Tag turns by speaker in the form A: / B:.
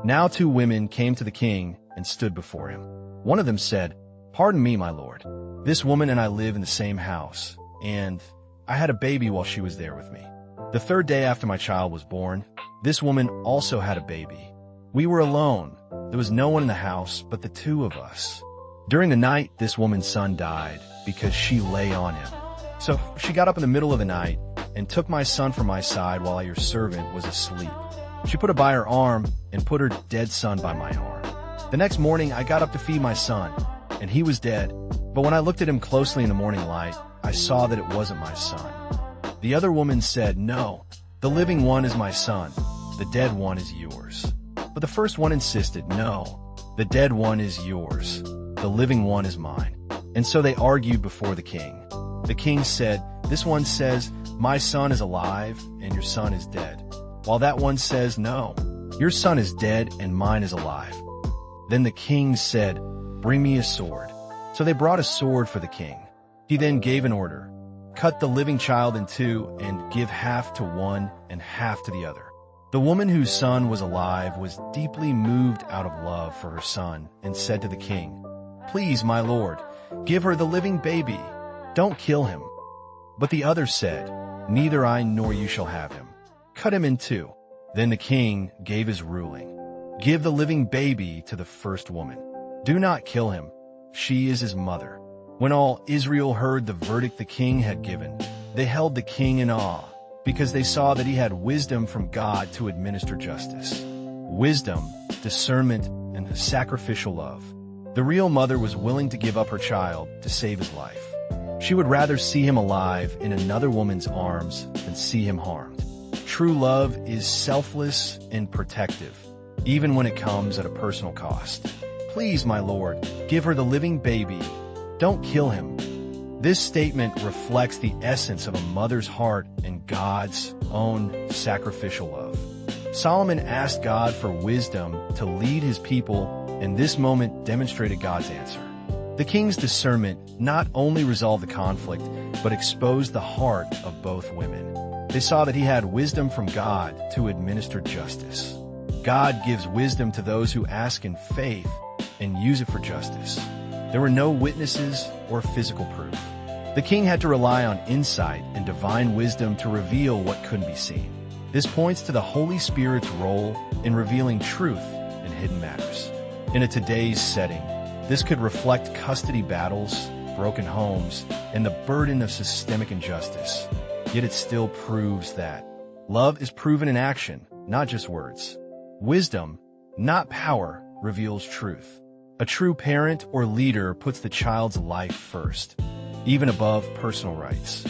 A: Now 2 women came to the king and stood before him. One of them said, "Pardon me, my lord. This woman and I live in the same house, and I had a baby while she was there with me. The 3rd day after my child was born, this woman also had a baby. We were alone. There was no one in the house but the 2 of us. During the night, this woman's son died because she lay on him. So she got up in the middle of the night and took my son from my side while your servant was asleep. She put it by her arm and put her dead son by my arm. The next morning, I got up to feed my son, and he was dead. But when I looked at him closely in the morning light, I saw that it wasn't my son." The other woman said, "No, the living one is my son. The dead one is yours." But the first one insisted, "No, the dead one is yours. The living one is mine." And so they argued before the king. The king said, "This one says, 'My son is alive and your son is dead,' while that one says, 'No, your son is dead and mine is alive.'" Then the king said, "Bring me a sword." So they brought a sword for the king. He then gave an order, "Cut the living child in 2 and give half to one and half to the other." The woman whose son was alive was deeply moved out of love for her son and said to the king, "Please, my lord, give her the living baby. Don't kill him." But the other said, "Neither I nor you shall have him. Cut him in 2. Then the king gave his ruling, "Give the living baby to the first woman. Do not kill him. She is his mother." When all Israel heard the verdict the king had given, they held the king in awe, because they saw that he had wisdom from God to administer justice. Wisdom, discernment, and sacrificial love. The real mother was willing to give up her child to save his life. She would rather see him alive in another woman's arms than see him harmed. True love is selfless and protective, even when it comes at a personal cost. "Please, my lord, give her the living baby. Don't kill him." This statement reflects the essence of a mother's heart and God's own sacrificial love. Solomon asked God for wisdom to lead his people, and this moment demonstrated God's answer. The king's discernment not only resolved the conflict, but exposed the heart of both women. They saw that he had wisdom from God to administer justice. God gives wisdom to those who ask in faith and use it for justice. There were no witnesses or physical proof. The king had to rely on insight and divine wisdom to reveal what couldn't be seen. This points to the Holy Spirit's role in revealing truth in hidden matters. In today's setting, this could reflect custody battles, broken homes, and the burden of systemic injustice. Yet it still proves that love is proven in action, not just words. Wisdom, not power, reveals truth. A true parent or leader puts the child's life first, even above personal rights.